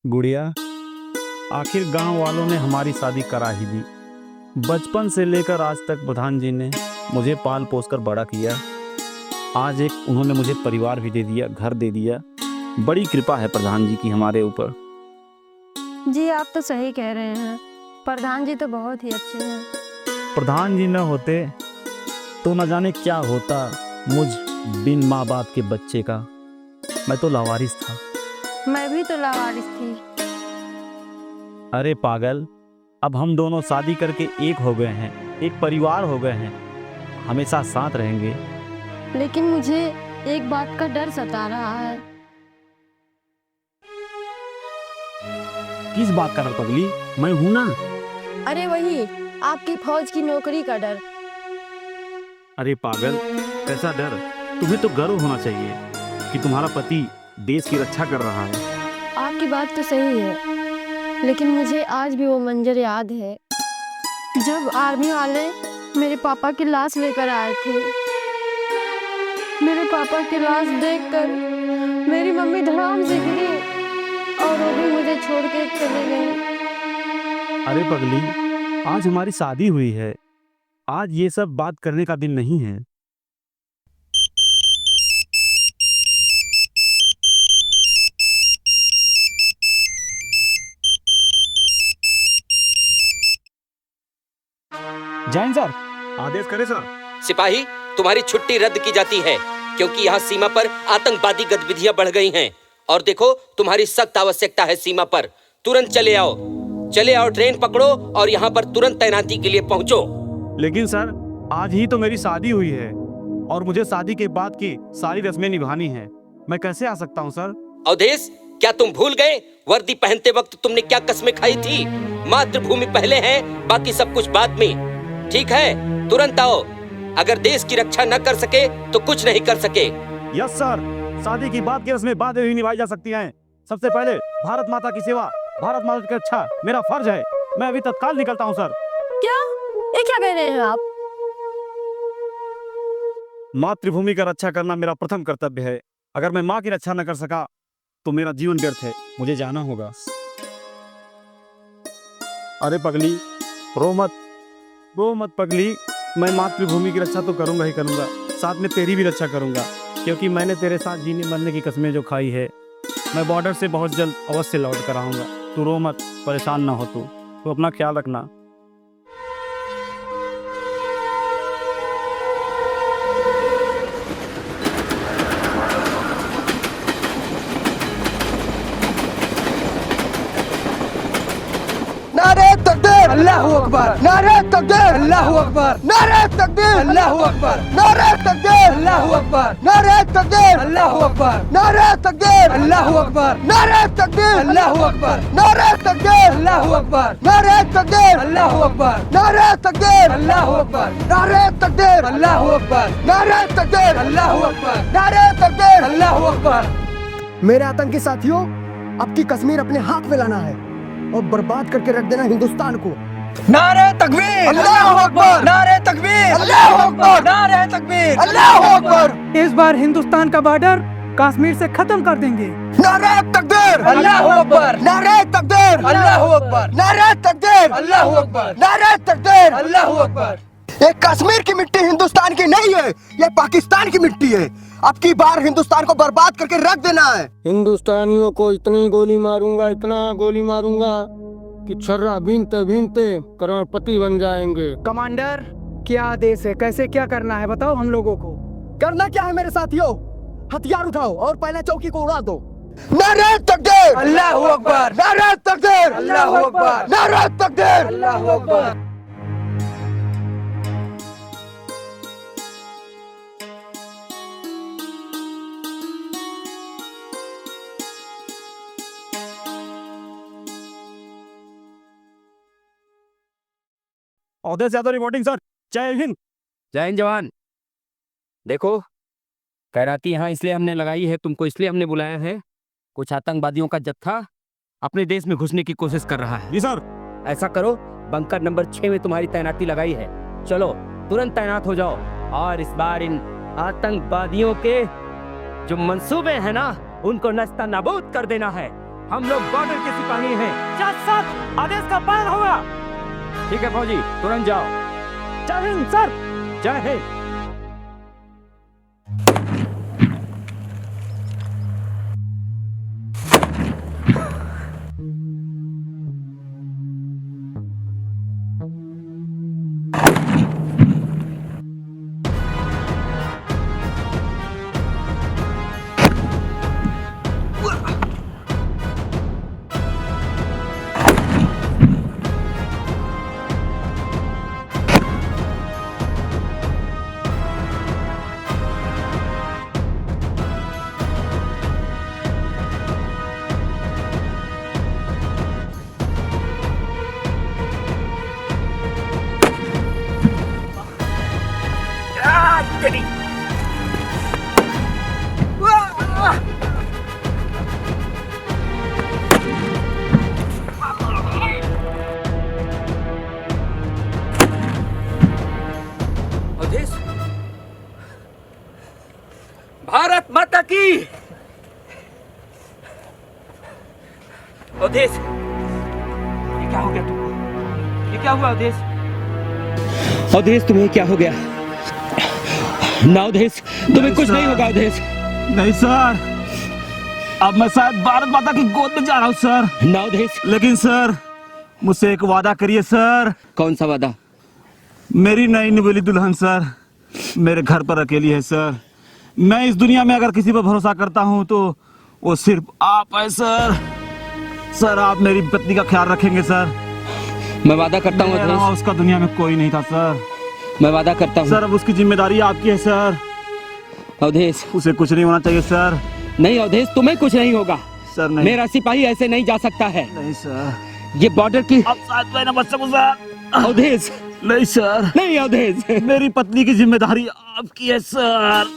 गुड़िया, आखिर गांव वालों ने हमारी शादी करा ही दी। बचपन से लेकर आज तक प्रधान जी ने मुझे पाल पोस कर बड़ा किया। आज एक उन्होंने मुझे परिवार भी दे दिया, घर दे दिया। बड़ी कृपा है प्रधान जी की हमारे ऊपर। जी आप तो सही कह रहे हैं, प्रधान जी तो बहुत ही अच्छे हैं। प्रधान जी न होते तो न जाने क्या होता मुझ बिन माँ बाप के बच्चे का। मैं तो लावारिस था। मैं भी तो लावारिस थी। अरे पागल, अब हम दोनों शादी करके एक हो गए हैं, एक परिवार हो गए हैं, हमेशा साथ रहेंगे। लेकिन मुझे एक बात का डर सता रहा है। किस बात का डर पगली? मैं हूं ना। अरे वही आपकी फौज की नौकरी का डर। अरे पागल, कैसा डर? तुम्हें तो गर्व होना चाहिए कि तुम्हारा पति देश की रक्षा कर रहा है। आपकी बात तो सही है, लेकिन मुझे आज भी वो मंजर याद है जब आर्मी वाले मेरे पापा की लाश लेकर आए थे। मेरे पापा की लाश देखकर मेरी मम्मी धड़ाम से गिरी और वो भी मुझे छोड़ के चले गई। अरे पगली, आज हमारी शादी हुई है, आज ये सब बात करने का दिन नहीं है। जैन सर, आदेश करें सर। सिपाही, तुम्हारी छुट्टी रद्द की जाती है क्योंकि यहाँ सीमा पर आतंकवादी गतिविधियां बढ़ गई हैं। और देखो, तुम्हारी सख्त आवश्यकता है सीमा पर। तुरंत चले आओ, ट्रेन पकड़ो और यहाँ पर तुरंत तैनाती के लिए पहुँचो। लेकिन सर, आज ही तो मेरी शादी हुई है और मुझे शादी के बाद की सारी रस्में निभानी है। मैं कैसे आ सकता हूँ सर? अवधेश, क्या तुम भूल गए वर्दी पहनते वक्त तुमने क्या कस्में खाई थी? मातृभूमि पहले है, बाकी सब कुछ बाद में। ठीक है, तुरंत आओ। अगर देश की रक्षा न कर सके तो कुछ नहीं कर सके। यस सर, शादी की बात की रस्में बाद में भी निभाई जा सकती हैं। सबसे पहले भारत माता की सेवा, भारत माता की रक्षा मेरा फर्ज है। मैं अभी तत्काल निकलता हूँ सर। क्या? ये क्या कह रहे हैं आप? मातृभूमि का रक्षा करना मेरा प्रथम कर्तव्य है। अगर मैं माँ की रक्षा न कर सका तो मेरा जीवन व्यर्थ है। मुझे जाना होगा। अरे पगली, रो मत पगली। मैं मातृभूमि की रक्षा तो करूंगा ही करूंगा, साथ में तेरी भी रक्षा करूंगा, क्योंकि मैंने तेरे साथ जीने मरने की कस्में जो खाई है। मैं बॉर्डर से बहुत जल्द अवश्य लौट कर आऊंगा। तू रो मत, परेशान ना हो। तू अपना ख्याल रखना। नारे तकबीर, अल्लाहू अकबर। नारे तकबीर, अल्लाहू अकबर। नारे तकबीर, अल्लाहू अकबर। नारे तकबीर, अल्लाहू अकबर। नारे तकबीर, अल्लाहू अकबर। नारे तकबीर, अल्लाहू अकबर। नारे तकबीर, अल्लाहू अकबर। नारे तकबीर, अल्लाहू अकबर। नारे तकबीर, अल्लाहू अकबर। नारे तकबीर, अल्लाहू अकबर। नारे तकबीर, अल्लाहू अकबर। नारे तकबीर, अल्लाहू अकबर। नारे तकबीर, अल्लाहू अकबर। मेरे आतंकी साथियों, अब की कश्मीर अपने हाथ में लाना है और बर्बाद करके रख देना हिंदुस्तान को। नारे तकबीर, अल्लाहू अकबर। नारे तकबीर, अल्लाहू अकबर। नारे तकबीर, अल्लाहू अकबर। इस बार हिंदुस्तान का बॉर्डर कश्मीर से खत्म कर देंगे। नारे तकबीर, अल्लाहू अकबर। नारे तकबीर, अल्लाहू अकबर। नारे तकबीर, अल्लाहू अकबर। नारे तकबीर, अल्लाहू अकबर। ये कश्मीर की मिट्टी हिंदुस्तान की नहीं है, ये पाकिस्तान की मिट्टी है। अब की बार हिंदुस्तान को बर्बाद करके रख देना है। हिंदुस्तानियों को इतनी गोली मारूंगा, इतना गोली मारूंगा कि छर्रा भीनते भीनते करोड़पति बन जाएंगे। कमांडर, क्या आदेश है? कैसे क्या करना है बताओ हम लोगों को। करना क्या है मेरे साथियों? हथियार उठाओ और पहले चौकी को उड़ा दो। नारे तकबीर, अल्लाहू अकबर। नारे तकबीर, अल्लाहू अकबर। नारे तकबीर, अल्लाहू अकबर। Awadhesh Yadav reporting sir. जय हिंद। जय हिंद जवान। देखो, खैराती यहाँ इसलिए हमने लगाई है, तुमको इसलिए हमने बुलाया है। कुछ आतंकवादियों का जत्था अपने देश में घुसने की कोशिश कर रहा है। जी सर। ऐसा करो, बंकर नंबर 6 में तुम्हारी तैनाती लगाई है। चलो तुरंत तैनात हो जाओ और इस बार इन आतंकवादियों के जो मंसूबे हैं ना, उनको नस्ता नाबूद कर देना है। हम लोग बॉर्डर के सिपाही हैं। सर आदेश का पालन होगा। ठीक है फौजी, तुरंत जाओ। जय हिंद सर। जय हिंद। अवधेश, भारत माता की। अवधेश, ये क्या हो गया तुमको? ये क्या हुआ अवधेश? अवधेश, तुम्हें क्या हो गया? ना अवधेश, तुम्हें कुछ नहीं होगा अवधेश। नहीं सर, अब मैं शायद भारत माता की गोद में जा रहा हूँ सर। ना अवधेश। लेकिन सर मुझसे एक वादा करिए सर। कौन सा वादा? मेरी नई निवेली दुल्हन सर मेरे घर पर अकेली है सर। मैं इस दुनिया में अगर किसी पर भरोसा करता हूँ तो वो सिर्फ आप है सर। सर आप मेरी पत्नी का ख्याल रखेंगे सर। मैं वादा करता हूँ मेरे अलावा अवधेश। उसका दुनिया में कोई नहीं था सर। मैं वादा करता हूँ सर अब उसकी जिम्मेदारी आपकी है सर। अवधेश। उसे कुछ नहीं होना चाहिए सर। नहीं अवधेश, तुम्हें कुछ नहीं होगा। सर नहीं। मेरा सिपाही ऐसे नहीं जा सकता है। नहीं सर। ये बॉर्डर की। अब शायद मैं न बच सकूं सर। अवधेश। नहीं सर। नहीं अवधेश। मेरी पत्नी की जिम्मेदारी आपकी है सर।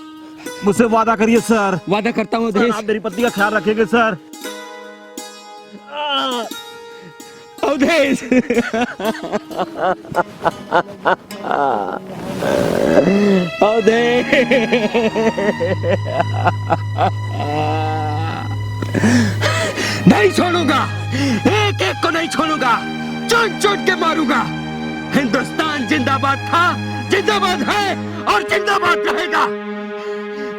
मुझसे वादा करिए सर। वादा करता हूँ सर, अवधेश। आप मेरी पत्नी का ख्याल रखेंगे सर। अवधेश। नहीं छोड़ूंगा, एक एक को नहीं छोड़ूंगा, चुन चुन के मारूंगा। हिंदुस्तान जिंदाबाद था, जिंदाबाद है और जिंदाबाद रहेगा।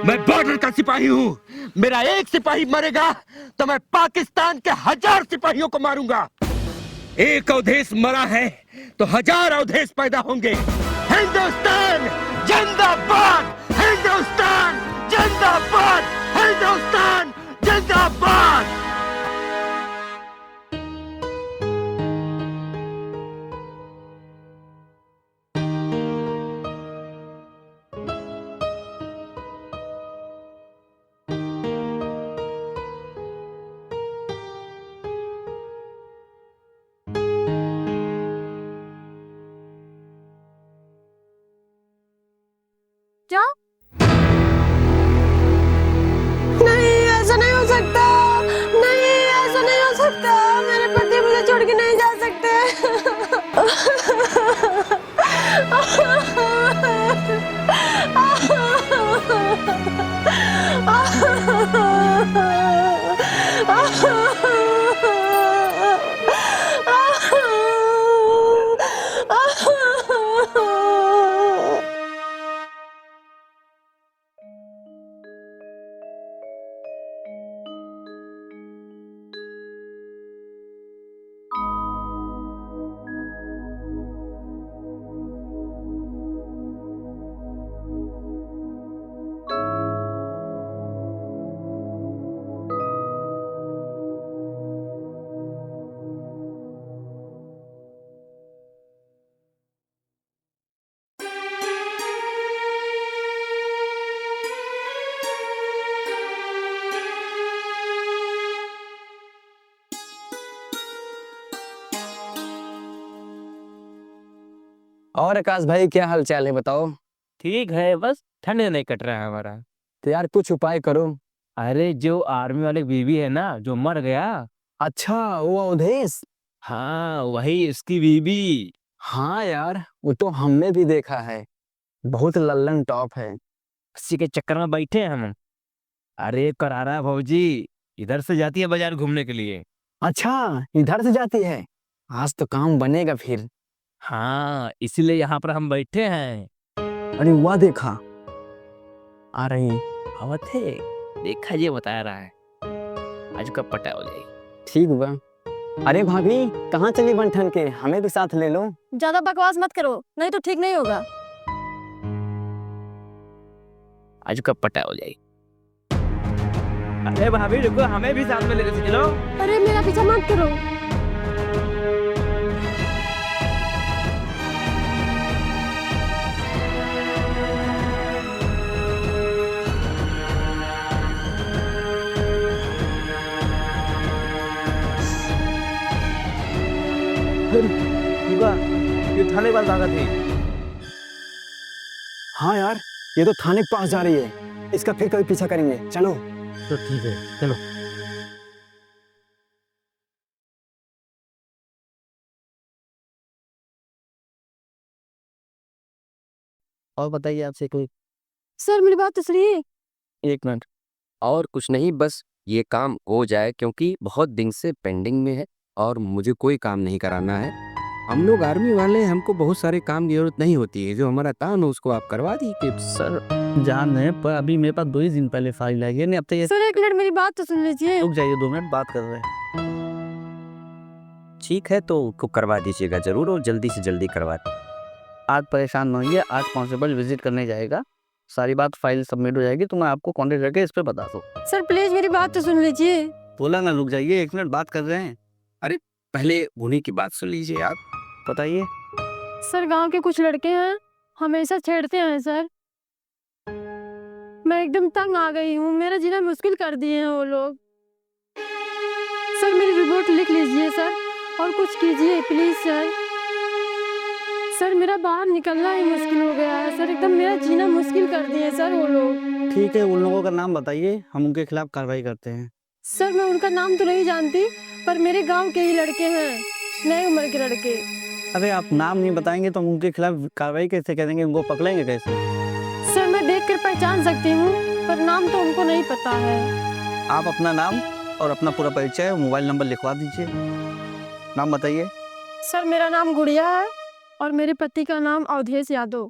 मैं बॉर्डर का सिपाही हूँ। मेरा एक सिपाही मरेगा तो मैं पाकिस्तान के 1000 सिपाहियों को मारूंगा। एक अवधेश मरा है तो 1000 अवधेश पैदा होंगे। हिंदुस्तान जिंदाबाद, हिंदुस्तान जिंदाबाद, हिंदुस्तान जिंदाबाद। क्या? नहीं ऐसा नहीं हो सकता। नहीं ऐसा नहीं हो सकता। मेरे पति मुझे छोड़ के नहीं जा सकते। और आकाश भाई क्या हाल चाल है बताओ। ठीक है, बस ठंड नहीं कट रहा है हमारा। तो यार कुछ उपाय करो। अरे जो आर्मी वाले बीवी है ना, जो मर गया। अच्छा वो अवधेश। हाँ वही उसकी बीवी। हाँ यार वो तो हमने भी देखा है, बहुत लल्लन टॉप है। उसी के चक्कर में बैठे हैं हम। अरे करारा भौजी, इधर से जाती है बाजार घूमने के लिए। अच्छा, इधर से जाती है। आज तो काम बनेगा फिर। हाँ, इसीलिए यहाँ पर हम बैठे हैं। अरे वाह, देखा आ रही है। हवा थे देखा, ये बता रहा है आज कब पटा हो जाएगी। ठीक बा। अरे भाभी, कहाँ चली बंठन के? हमें भी साथ ले लो। ज्यादा बकवास मत करो, नहीं तो ठीक नहीं होगा। आज कब पटा हो जाएगी। अरे भाभी रुको, हमें भी साथ में लेके चलो। अरे मेरा पीछा मत करो। ये थाने वाले दादा थे। हाँ यार, ये तो थाने के पास जा रही है। इसका फिर कभी पीछा करेंगे, चलो। तो ठीक है, चलो। और बताइए आपसे कोई। सर मेरी बात तो सुनिए। एक मिनट। और कुछ नहीं, बस ये काम हो जाए क्योंकि बहुत दिन से पेंडिंग में है और मुझे कोई काम नहीं कराना है। हम लोग आर्मी वाले, हमको बहुत सारे काम की जरूरत नहीं होती है। जो हमारा काम है उसको आप करवा दीजिए। सर जान है, पर अभी मेरे पास 2 ही दिन पहले फाइल आई है। नहीं, अब तो ये सर एक मिनट मेरी बात तो सुन लीजिए। रुक जाइए, 2 मिनट बात कर रहे हैं। ठीक है, तो उसको करवा दीजिएगा जरूर, और जल्दी से जल्दी करवा दीजिए। आज परेशान न होइए, आज कांस्टेबल विजिट करने जाएगा। सारी बात फाइल सबमिट हो जाएगी, तो मैं आपको कॉन्टेक्ट करके इस पे बता दूँ। सर प्लीज मेरी बात तो सुन लीजिए। बोला ना, रुक जाइए, 1 मिनट बात कर रहे हैं। पहले उन्हीं की बात सुन लीजिए आप। बताइए। सर गांव के कुछ लड़के हैं, हमेशा छेड़ते हैं सर। मैं एकदम तंग आ गई हूँ, मेरा जीना मुश्किल कर दिए हैं वो लोग। सर मेरी रिपोर्ट लिख लीजिए सर, और कुछ कीजिए प्लीज सर। सर मेरा बाहर निकलना ही मुश्किल हो गया है सर, एकदम मेरा जीना मुश्किल कर दिए सर वो लोग। ठीक है, उन लोगों का नाम बताइए, हम उनके खिलाफ कार्रवाई करते हैं। सर मैं उनका नाम तो नहीं जानती, पर मेरे गांव के ही लड़के हैं, नए उम्र के लड़के। अरे आप नाम नहीं बताएंगे तो हम उनके खिलाफ कार्रवाई कैसे करेंगे? उनको पकड़ेंगे कैसे? सर मैं देखकर पहचान सकती हूँ, पर नाम तो उनको नहीं पता है। आप अपना नाम और अपना पूरा परिचय और मोबाइल नंबर लिखवा दीजिए। नाम बताइए। सर मेरा नाम गुड़िया है और मेरे पति का नाम अवधेश यादव।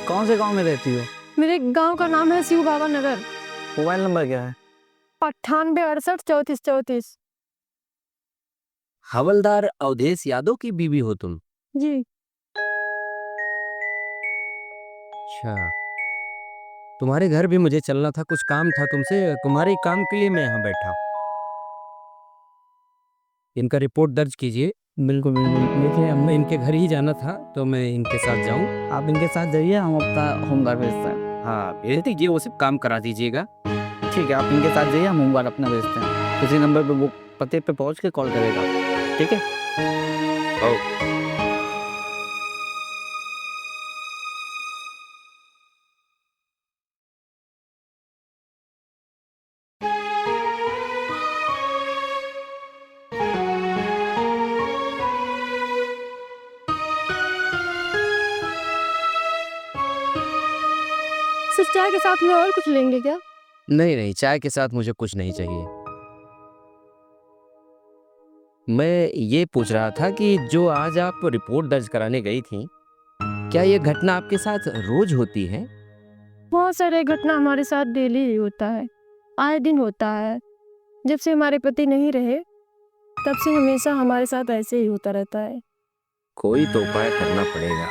कौन से गांव में रहती हो? मेरे गांव का नाम है शिव बाबा नगर। मोबाइल नंबर क्या है? 98 68 34 34। हवलदार अवधेश यादव की बीवी हो तुम? जी। अच्छा, तुम्हारे घर भी मुझे चलना था, कुछ काम था तुमसे। तुम्हारे काम के लिए मैं यहाँ बैठा हूँ। इनका रिपोर्ट दर्ज कीजिए। बिल्कुल बिल्कुल। देखिए, हमें इनके घर ही जाना था, तो मैं इनके साथ जाऊँ? आप इनके साथ जाइए, हम अपना होमगार्ड भेजते हैं। हाँ, भेज दीजिए, वो सब काम करा दीजिएगा। ठीक है, आप इनके साथ जाइए, हम होमगार्ड अपना भेजते हैं। किसी नंबर पे वो पते पे पहुँच के कॉल करेगा, ठीक है? सर चाय के साथ में और कुछ लेंगे क्या? नहीं नहीं, चाय के साथ मुझे कुछ नहीं चाहिए। मैं ये पूछ रहा था कि जो आज आप रिपोर्ट दर्ज कराने गई थी, क्या ये घटना आपके साथ रोज होती है? बहुत सारे घटना हमारे साथ डेली ही होता है, आए दिन होता है। जब से हमारे पति नहीं रहे, तब से हमेशा हमारे साथ ऐसे ही होता रहता है। कोई तो उपाय करना पड़ेगा।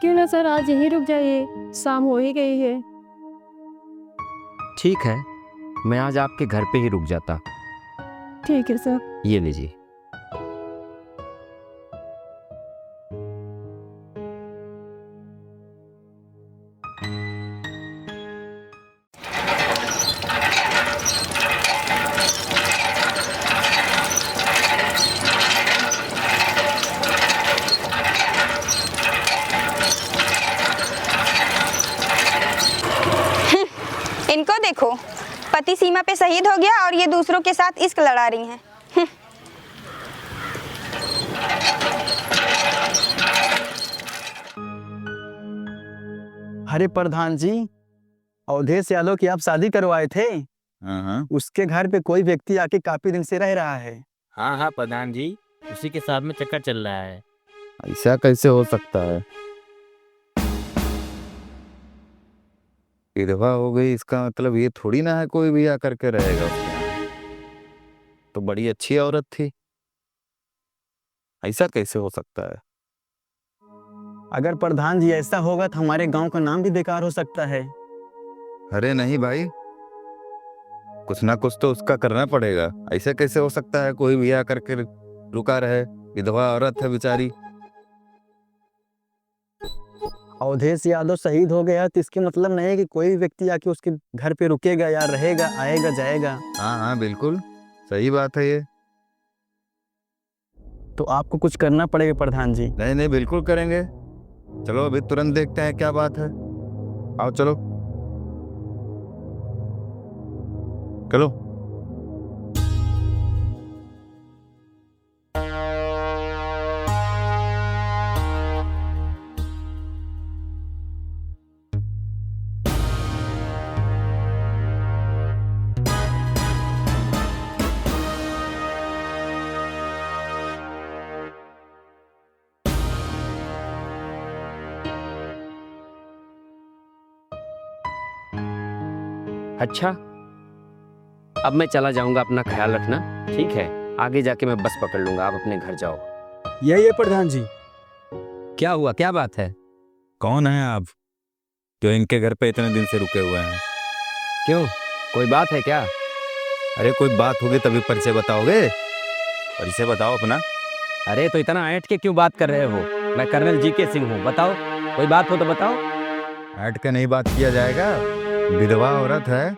क्यों ना सर आज यहीं रुक जाइए, शाम हो ही गई है। ठीक है, मैं आज आपके घर पे ही रुक जाता। ठीक है सर। ये लीजिए। इनको देखो, पति सीमा पे शहीद हो गया और ये दूसरों के साथ इश्क लड़ा रही हैं। अरे प्रधान जी, अवधेश यादव की आप शादी करवाए थे, हाँ उसके घर पे कोई व्यक्ति आके काफी दिन से रह रहा है। हाँ हाँ प्रधान जी, उसी के साथ में चक्कर चल रहा है। ऐसा कैसे हो सकता है? विधवा हो गई इसका मतलब ये थोड़ी ना है कोई भी आकर के रहेगा उसके यहाँ। तो बड़ी अच्छी औरत थी, ऐसा कैसे हो सकता है? अगर प्रधान जी ऐसा होगा तो हमारे गांव का नाम भी बेकार हो सकता है। अरे नहीं भाई, कुछ ना कुछ तो उसका करना पड़ेगा। ऐसे कैसे हो सकता है कोई भी आकर के रुका रहे? विधवा औरत है बेचारी। अवधेश यादव शहीद हो गया तो इसके मतलब नहीं है कि कोई व्यक्ति आके उसके घर पे रुकेगा या रहेगा, आएगा जाएगा। हाँ बिल्कुल सही बात है ये। तो आपको कुछ करना पड़ेगा प्रधान जी। नहीं बिल्कुल करेंगे। चलो अभी तुरंत देखते हैं क्या बात है। आओ चलो चलो। अच्छा, अब मैं चला जाऊंगा, अपना ख्याल रखना, ठीक है? आगे जाके मैं बस पकड़ लूंगा, आप अपने घर जाओ। यही है प्रधान जी। क्या हुआ, क्या बात है? कौन है आप जो इनके घर पे इतने दिन से रुके हुए हैं? क्यों, कोई बात है क्या? अरे कोई बात होगी तभी परिचय बताओगे। परिचय बताओ अपना। अरे तो इतना ऐंठ के क्यों बात कर रहे हो? मैं कर्नल जी के सिंह हूँ, बताओ, कोई बात हो तो बताओ। ऐट के नहीं बात किया जाएगा। विधवा औरत है,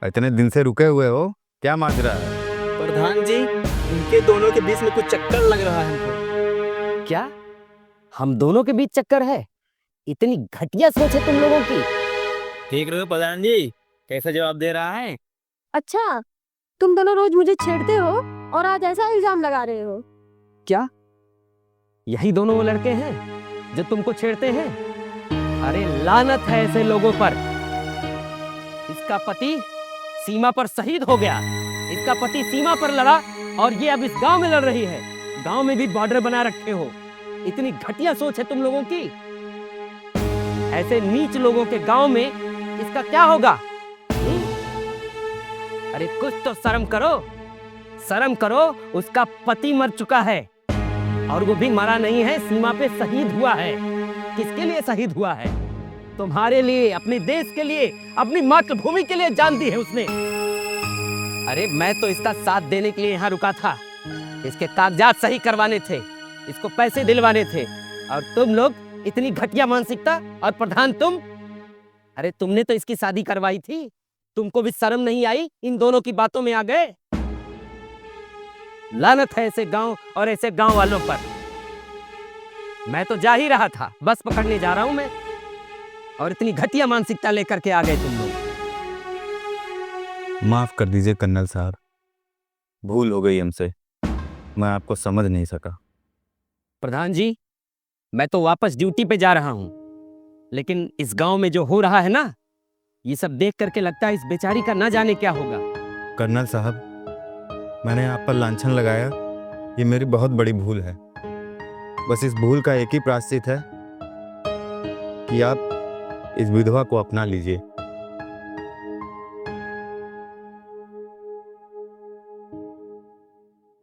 इतने दिन से रुके हुए हो, क्या माजरा है? प्रधान जी, इनके दोनों के बीच में कुछ चक्कर लग रहा है हमको। क्या हम दोनों के बीच चक्कर है? इतनी घटिया सोच है तुम लोगों की। ठीक रहो प्रधान जी, कैसा जवाब दे रहा है? अच्छा, तुम दोनों रोज मुझे छेड़ते हो और आज ऐसा इल्जाम लगा रहे हो। क्या यही दोनों वो लड़के हैं जो तुमको छेड़ते हैं? अरे लानत है ऐसे लोगों पर। इसका पति सीमा पर शहीद हो गया, इसका पति सीमा पर लड़ा और ये अब इस गांव में लड़ रही है। गांव में भी बॉर्डर बना रखे हो। इतनी घटिया सोच है तुम लोगों की। ऐसे नीच लोगों के गांव में इसका क्या होगा? अरे कुछ तो शर्म करो, शर्म करो। उसका पति मर चुका है और वो भी मरा नहीं है, सीमा पे शहीद हुआ है। किसके लिए शहीद हुआ है? तुम्हारे लिए, अपने देश के लिए, अपनी मातृभूमि के लिए जान दी है उसने। अरे मैं तो इसका साथ देने के लिए यहाँ रुका था, इसके कागजात सही करवाने थे, इसको पैसे दिलवाने थे, और तुम लोग इतनी घटिया मानसिकता। और प्रधान तुम, अरे तुमने तो इसकी शादी करवाई थी, तुमको भी शर्म नहीं आई? इन दोनों की बातों में आ गए। लानत है ऐसे गांव और ऐसे गांव वालों पर। मैं तो जा ही रहा था, बस पकड़ने जा रहा हूं मैं, और इतनी घटिया मानसिकता लेकर के आ गए तुम लोग। माफ कर दीजिए कर्नल साहब, भूल हो गई हमसे, मैं आपको समझ नहीं सका। प्रधान जी, मैं तो वापस ड्यूटी पे जा रहा हूं, लेकिन इस गांव में जो हो रहा है ना, ये सब देख करके लगता है इस बेचारी का ना जाने क्या होगा। कर्नल साहब, मैंने आप पर लांछन लगाया, ये मेरी बहुत बड़ी भूल है। बस इस भूल का एक ही प्रायश्चित है कि आप इस विधवा को अपना लीजिए।